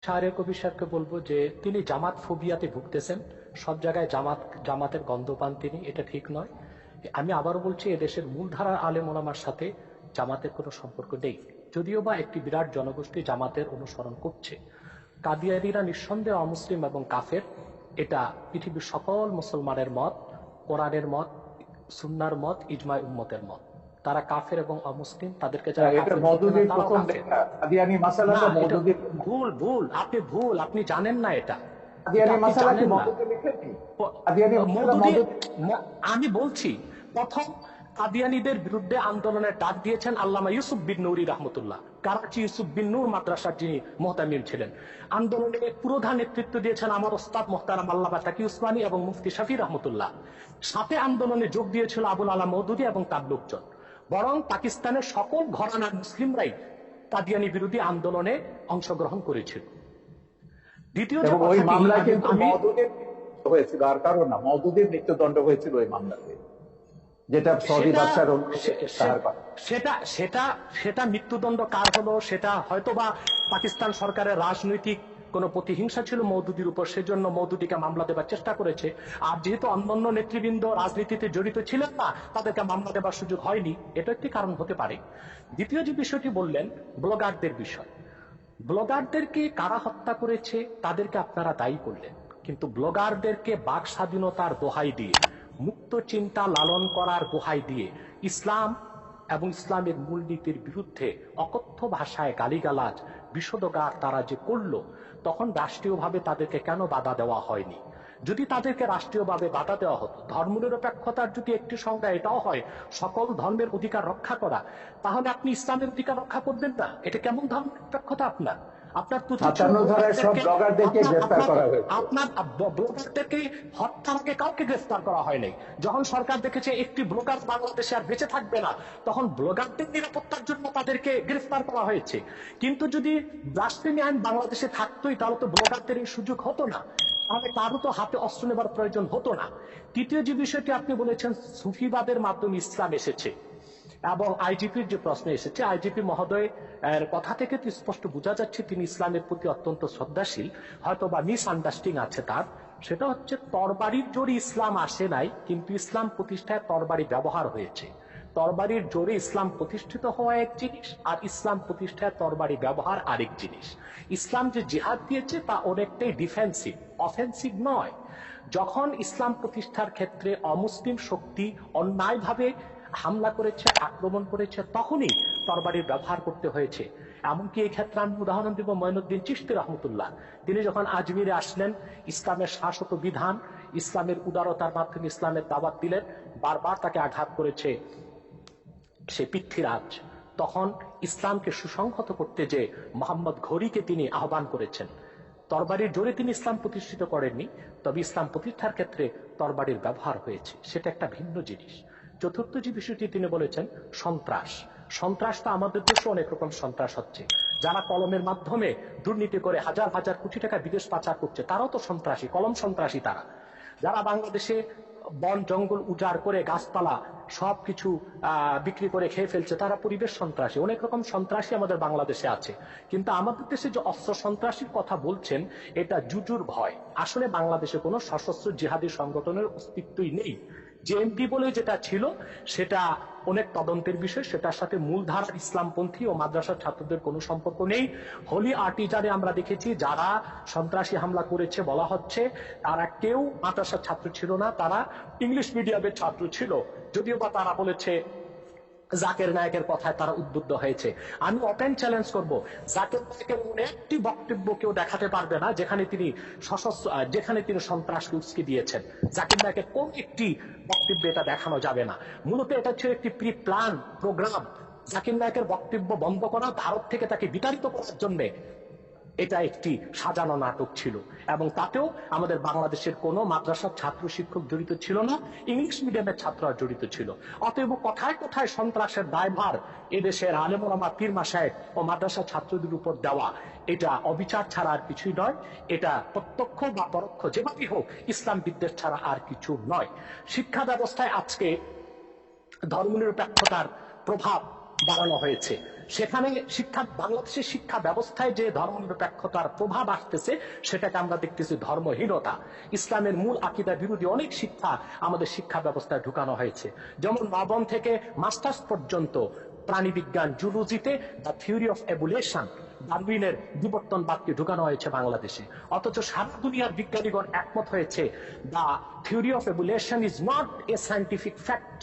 শাহরিয়ার কবির সাহেবকে বলবো যে তিনি জামাত ফোবিয়াতে ভুগতেছেন। সব জায়গায় জামাতের গন্ধ পান তিনি, এটা ঠিক নয়। আমি আবারও বলছি, এদেশের মূলধারার আলেম ওলামার সাথে জামাতের কোনো সম্পর্ক নেই, যদিও বা একটি বিরাট জনগোষ্ঠী জামাতের অনুসরণ করছে। কাদিয়ানীরা নিঃসন্দেহে অমুসলিম এবং কাফের, এটা পৃথিবীর সকল মুসলমানের মত, কোরআনের মত, সুন্নার মত, ইজমায় উম্মতের মত। তারা কাফের এবং অমুসলিম, তাদেরকে যারা ভুল, আপনি ভুল, আপনি জানেন না এটা। আমি বলছি, প্রথম কাদিয়ানীদের বিরুদ্ধে আন্দোলনের ডাক দিয়েছেন আল্লামা ইউসুফ বিন নুরি রহমতুল্লাহ, কারাচি ইউসুফ বিন নূর মাদ্রাসার যিনি মুহতামিম ছিলেন। আন্দোলনে পুরোধা নেতৃত্ব দিয়েছেন আমার ওস্তাদ মোহতারাম আল্লামা তাকি উসমানী এবং মুফতি শাফি রহমতুল্লাহ। সাথে আন্দোলনে যোগ দিয়েছিল আবুল আলা মওদুদী এবং তার লোকজন। বরং পাকিস্তানের সকল ঘরানার মুসলিমরাই কাদিয়ানী বিরোধী আন্দোলনে অংশগ্রহণ করেছিল। দ্বিতীয় যে হয়েছিল আর কারণ না, মওদুদীর মৃত্যুদণ্ড হয়েছিল ওই মামলাতে, যেটা সেটা মৃত্যুদণ্ড কার হলো, সেটা হয়তোবা পাকিস্তান সরকারের রাজনৈতিক কোন প্রতিহিংসা ছিল মওদুদীর উপর, সেজন্য মওদুদীকে মামলা দেবার চেষ্টা করেছে। আর যেহেতু অন্যান্য নেতৃবৃন্দ রাজনীতিতে জড়িত ছিলেন না, তাদেরকে মামলা দেবার সুযোগ হয়নি, এটা একটি কারণ হতে পারে। দ্বিতীয় যে বিষয়টি বললেন, ব্লগারদের বিষয়। ব্লগারদেরকে কারা হত্যা করেছে তাদেরকে আপনারা দায়ী করলেন, কিন্তু ব্লগারদেরকে বাক স্বাধীনতার দোহাই দিয়ে, মুক্ত চিন্তা লালন করার দোহাই দিয়ে ইসলাম এবং ইসলামের মূলনীতির বিরুদ্ধে অকথ্য ভাষায় গালিগালাজ বিষোদগার তারা যে করলো, তখন রাষ্ট্রীয়ভাবে তাদেরকে কেন বাধা দেওয়া হয়নি? যদি তাদেরকে রাষ্ট্রীয়ভাবে বাধা দেওয়া হতো, ধর্মনিরপেক্ষতার যদি একটি সংজ্ঞা এটাও হয় সকল ধর্মের অধিকার রক্ষা করা, তাহলে আপনি ইসলামের অধিকার রক্ষা করবেন না। এটা কেমন ধর্মনিরপেক্ষতা? আপনার ব্লগারদেরকে হত্যাকে কাউকে গ্রেফতার করা হয় নাই। যখন সরকার দেখেছে একটি ব্লগার বাংলাদেশে আর বেঁচে থাকবে না, তখন ব্লগারদের নিরাপত্তার জন্য তাদেরকে গ্রেফতার করা হয়েছে। কিন্তু যদি ব্লাসফেমি আইন বাংলাদেশে থাকতোই, তাহলে তো ব্লগারদের এই সুযোগ হতো না, তাহলে তারও তো হাতে অস্ত্র নেবার প্রয়োজন হতো না। তৃতীয় যে বিষয়টি আপনি বলেছেন, সুফিবাদের মাধ্যমে ইসলাম এসেছে এবং আইজিপির যে প্রশ্ন এসেছে, আইজিপি মহোদয় কথা থেকে তো স্পষ্ট বোঝা যাচ্ছে তিনি ইসলামের প্রতি অত্যন্ত শ্রদ্ধাশীল, হয়তো বা মিস আন্ডারস্ট্যান্ডিং আছে তার। সেটা হচ্ছে, তরবারির জোরে ইসলাম আসে নাই, কিন্তু ইসলাম প্রতিষ্ঠায় তরবারি ব্যবহার হয়েছে। তরবারির জোরে ইসলাম প্রতিষ্ঠিত হওয়া এক জিনিস, আর ইসলাম প্রতিষ্ঠায় তরবারি ব্যবহার আরেক জিনিস। ইসলাম যে জিহাদ দিয়েছে তা অনেকটাই ডিফেন্সিভ, অফেন্সিভ নয়। যখন ইসলাম প্রতিষ্ঠার ক্ষেত্রে অমুসলিম শক্তি অন্যায়ভাবে হামলা করেছে, আক্রমণ করেছে, তখনই তরবারির ব্যবহার করতে হয়েছে। এমনকি এই ক্ষেত্রে আমি উদাহরণ দিব মঈনুদ্দিন চিশতি রহমতুল্লাহ। তিনি যখন আজমিরে আসলেন, ইসলামের শাশ্বত বিধান, ইসলামের উদারতার মাধ্যমে ইসলামের দাওয়াত দিলেন, বারবার তাকে আঘাত করেছে সে পৃথ্বীরাজ। তখন ইসলামকে সুসংহত করতে যে মোহাম্মদ ঘড়িকে তিনি আহ্বান করেছেন। তরবারির জোরে তিনি ইসলাম প্রতিষ্ঠিত করেননি, তবে ইসলাম প্রতিষ্ঠার ক্ষেত্রে তরবারির ব্যবহার হয়েছে, সেটা একটা ভিন্ন জিনিস। চতুর্থ যে বিষয়টি তিনি বলেছেন, সন্ত্রাস। সন্ত্রাস তো আমাদের দেশে অনেক রকম সন্ত্রাস হচ্ছে। যারা কলমের মাধ্যমে দুর্নীতি করে হাজার হাজার কোটি টাকা বিদেশ পাচার করছে, তারাও তো সন্ত্রাসী, কলম সন্ত্রাসী তারা। যারা বাংলাদেশে বন জঙ্গল উজাড় করে গাছপালা সবকিছু বিক্রি করে খেয়ে ফেলছে, তারা পরিবেশ সন্ত্রাসী। অনেক রকম সন্ত্রাসী আমাদের বাংলাদেশে আছে। কিন্তু আমাদের দেশে যে অস্ত্র সন্ত্রাসীর কথা বলছেন, এটা জুজুর ভয়। আসলে বাংলাদেশে কোনো সশস্ত্র জিহাদি সংগঠনের অস্তিত্বই নেই। জেএমপি বলে যেটা ছিল, সেটা অনেক তদন্তের বিষয়, সেটার সাথে মূলধারা ইসলামপন্থী ও মাদ্রাসার ছাত্রদের কোনো সম্পর্ক নেই। হোলি আর্টিজানে আমরা দেখেছি যারা সন্ত্রাসী হামলা করেছে বলা হচ্ছে, তারা কেউ মাদ্রাসার ছাত্র ছিল না, তারা ইংলিশ মিডিয়ামের ছাত্র ছিল, যদিও বা তারা বলেছে জাকের নায়কের কথায় তারা উদ্বুদ্ধ হয়েছে। আমি ওপেন চ্যালেঞ্জ করব, জাকের নায়কের মনে একটি বক্তব্য কেউ দেখাতে পারবে না যেখানে তিনি সন্ত্রাসকে উস্কে দিয়েছেন। জাকির নায়কের কোন একটি বক্তব্যে এটা দেখানো যাবে না। মূলত এটা ছিল একটি প্রি প্ল্যান প্রোগ্রাম। জাকির নায়কের বক্তব্য বন্ধ করা, ভারত থেকে তাকে বিতাড়িত করার জন্য এটা একটি সাজানো নাটক ছিল, এবং তাতেও আমাদের বাংলাদেশের কোনো মাদ্রাসার ছাত্র শিক্ষক জড়িত ছিল না, ইংলিশ মিডিয়ামের ছাত্ররা জড়িত ছিল। অতএব কোথায় কোথায় সন্ত্রাসের দায়ভার এদেশের আলেম ওলামা, পীর মাশায়েখ ও মাদ্রাসা ছাত্রদের উপর দেওয়া, এটা অবিচার ছাড়া আর কিছুই নয়। এটা প্রত্যক্ষ বা পরোক্ষ যেভাবেই হোক ইসলাম বিদ্বেষ ছাড়া আর কিছু নয়। শিক্ষা ব্যবস্থায় আজকে ধর্মনিরপেক্ষতার প্রভাব বাড়ানো হয়েছে। সেখানে বাংলাদেশের শিক্ষা ব্যবস্থায় যে ধর্মনিরপেক্ষতার প্রভাব আসতেছে সেটাকে আমরা দেখতেছি ধর্মহীনতা। ইসলামের মূল আকীদা বিরোধী অনেক শিক্ষা আমাদের শিক্ষা ব্যবস্থায় ঢুকানো হয়েছে, যেমন নবম থেকে মাস্টার্স পর্যন্ত প্রাণীবিজ্ঞান জুলজিতে দ্য থিওরি অফ এভুলেশন, ডারউইনের বিবর্তনবাদকে ঢুকানো হয়েছে বাংলাদেশে। অথচ সারা দুনিয়ার বিজ্ঞানীগণ একমত হয়েছে the theory of evolution is not a scientific fact,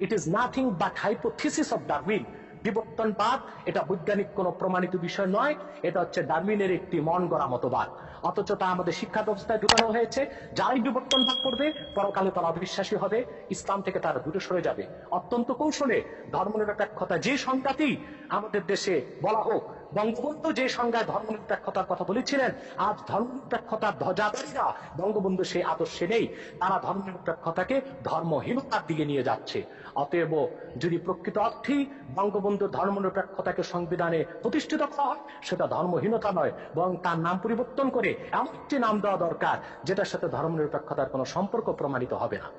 it is nothing but hypothesis of Darwin. বিবর্তনবাদ এটা বৈজ্ঞানিক কোনো প্রমাণিত বিষয় নয়, এটা হচ্ছে ডারউইনের একটি মন গড়া মতবাদ। অথচ তা আমাদের শিক্ষা ব্যবস্থায় ঢুকানো হয়েছে। যারাই বিবর্তনবাদ করবে পরকালে তারা অবিশ্বাসী হবে, ইসলাম থেকে তারা দূরে সরে যাবে। অত্যন্ত কৌশলে ধর্মনিরপেক্ষতা যে সংজ্ঞাতেই আমাদের দেশে বলা হোক, বঙ্গবন্ধু যে সংজ্ঞায় ধর্মনিরপেক্ষতার কথা বলেছিলেন, আজ ধর্মনিরপেক্ষতার ধ্বজাধারীরা বঙ্গবন্ধু সেই আদর্শে নেই, তারা ধর্মনিরপেক্ষতাকে ধর্মহীনতার দিকে নিয়ে যাচ্ছে। অতএব যদি প্রকৃত অর্থেই বঙ্গবন্ধুর ধর্মনিরপেক্ষতাকে সংবিধানে প্রতিষ্ঠিত করা হয়, সেটা ধর্মহীনতা নয়, বরং তার নাম পরিবর্তন করে এমন একটি নাম দেওয়া দরকার যেটার সাথে ধর্মনিরপেক্ষতার কোনো সম্পর্ক প্রমাণিত হবে না।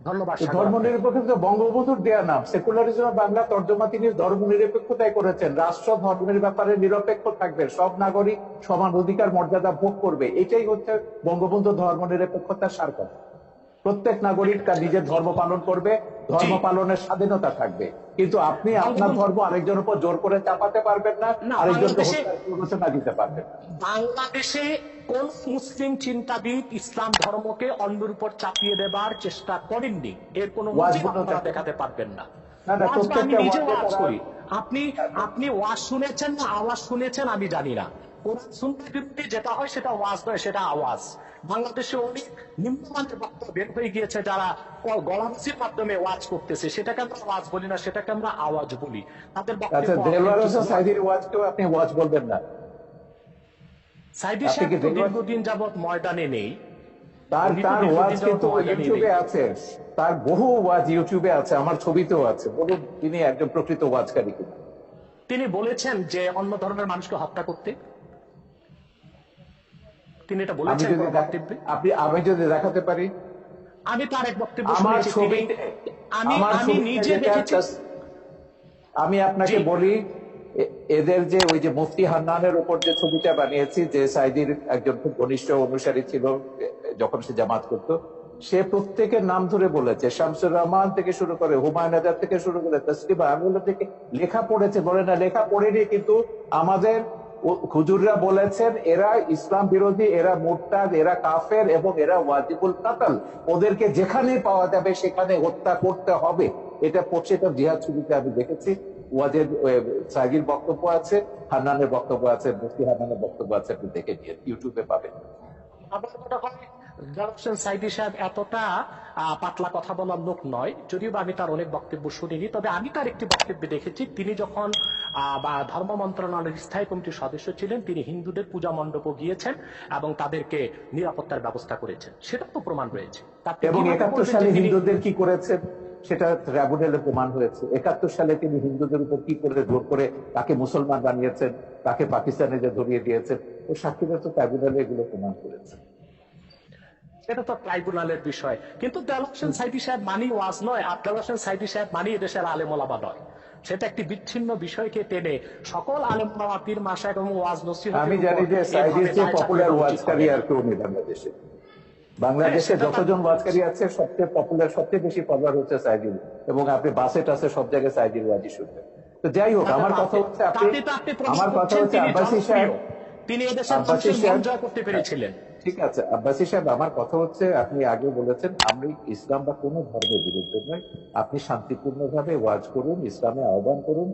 ধন্যবাদ। ধর্মনিরপেক্ষতা বঙ্গবন্ধুর দেয়া নাম। সেকুলারিজম বাংলা তর্জমা তিনি ধর্মনিরপেক্ষতাই করেছেন। রাষ্ট্র ধর্মের ব্যাপারে নিরপেক্ষ থাকবে, সব নাগরিক সমান অধিকার মর্যাদা ভোগ করবে, এটাই হচ্ছে বঙ্গবন্ধু ধর্মনিরপেক্ষতার সারকথা। প্রত্যেক নাগরিক তার নিজের ধর্ম পালন করবে, ধর্ম পালনের স্বাধীনতা থাকবে, কিন্তু আপনি আপনার ধর্ম আরেকজনের উপর জোর করে চাপাতে পারবেন না, আরেকজনকে হত্যার প্ররোচনা দিতে পারবেন না। বাংলাদেশে কোন মুসলিম চিন্তাবিদ ইসলাম ধর্মকে অন্যের উপর চাপিয়ে দেবার চেষ্টা করেননি, এর কোন আপনারা দেখাতে পারবেন না। আমি নিজে ওয়াজ করি, আপনি ওয়াজ শুনেছেন না আওয়াজ শুনেছেন আমি জানি না। কোরআন সুন্নাহর বিরুদ্ধে যেটা হয় সেটা ওয়াজ নয়, সেটা আওয়াজ। বাংলাদেশে অনেক নিম্নমানের বক্তব্য বের হয়ে গিয়েছে যারা গলাবাজির মাধ্যমে ওয়াজ করতেছে, সেটাকে আমরা ওয়াজ বলি না, সেটাকে আমরা আওয়াজ বলি। তাদের সাইদির ওয়াজকেও আপনি ওয়াজ বলবেন না? সাইদি সাহেব তো দীর্ঘদিন যাবৎ ময়দানে নেই, তার ওয়াজ কিন্তু ইউটিউবে আছে, তার বহু ওয়াজ ইউটিউবে আছে, আমার ছবিতেও আছে। বলুন তিনি একজন প্রকৃত ওয়াজকারী কিনা। তিনি বলেছেন যে অন্য ধর্মের মানুষকে হত্যা করতে, তিনি এটা বলেছেন বক্তব্যে। আমি যদি দেখাতে পারি, আমি তার এক বক্তব্য শুনেছি, আমি নিজে দেখেছি। আমি আপনাকে বলি, এদের যে ওই যে মুফতি হান্নানের উপর যে ছবিটা বানিয়েছি, যে সাইদির একজন খুব ঘনিষ্ঠ অনুসারী ছিল যখন সে জামাত করতো, সে প্রত্যেকের নাম ধরে বলেছে, শামসুর রহমান থেকে শুরু করে হুমায়ুন আজাদ থেকে শুরু করে তসলিমা আহমেদ থেকে লেখা পড়েছে। বলে না লেখা পড়েনি, কিন্তু আমাদের হুজুররা বলেছেন এরা ইসলাম বিরোধী, এরা মুরতাদ, এরা কাফের এবং এরা ওয়াজিবুল কাতল, ওদেরকে যেখানে পাওয়া যাবে সেখানে হত্যা করতে হবে। এটা পশ্চিমা জিহাদ ছবিতে আমি দেখেছি। ওয়াজের সাইদির বক্তব্য আছে, হান্নানের বক্তব্য আছে, মুফতি হান্নানের বক্তব্য আছে, আপনি দেখে নিয়ে ইউটিউবে পাবেন। আমার মনে হয় জালাল সাইদি সাহেব এতটা পাতলা কথা বলার লোক নয়, যদিও আমি তার অনেক বক্তব্য শুনিনি। তবে আমি তার একটি বক্তব্যে দেখেছি, তিনি যখন ধর্ম মন্ত্রণালয়ের স্থায়ী কমিটির সদস্য ছিলেন, তিনি হিন্দুদের পূজা মণ্ডপও গিয়েছেন এবং তাদেরকে নিরাপত্তার ব্যবস্থা করেছেন, সেটা তো প্রমাণ রয়েছে। এবং 71 সালে হিন্দুদের কি করেছেন সেটা ট্রাইব্যুনালে প্রমাণ হয়েছে। 71 সালে তিনি হিন্দুদের উপর কি করে জোর করে তাকে মুসলমান বানিয়েছেন, তাকে পাকিস্তানে যে ধরিয়ে দিয়েছেন, ও সাক্ষীরা তো ট্রাইব্যুনালে এগুলো প্রমাণ করেছে। এটা তো ট্রাইব্যুনালের বিষয়। কিন্তু দেওয়াল হোসেন সাইদি সাহেব মানি ওয়াজ নয়, আর দেওয়াল হোসেন সাইদি সাহেব মানি এদেশের আলেম ওলামা নয়। সেটা একটি বিচ্ছিন্ন বিষয়কে টেনে সকল আলেম ওলামা, পীর মাশায়েখ এবং ওয়াজ নসিহত। আমি জানি যে সাইদির চেয়ে পপুলার ওয়াজকারী আর কেউ নেই বাংলাদেশে। বাংলাদেশে যতজন ওয়াজকারী আছে সবচেয়ে পপুলার, সবচেয়ে বেশি পপুলার হচ্ছে সাইদির, এবং আপনি বাসে টাসে সব জায়গায় সাইদির ওয়াজই শুনবেন। তো যাই হোক, আমার কথা হচ্ছে আব্বাসী সাহেব, তিনি এদেশের মানুষের মন জয় করতে পেরেছিলেন। ঠিক আছে আব্বাসী সাহেব, আমার কথা হচ্ছে, আপনি আগে বলেছেন আমি ইসলাম বা কোনো ধর্মের বিরুদ্ধে নয়, আপনি শান্তিপূর্ণভাবে ওয়াজ করুন, ইসলামে আহ্বান করুন।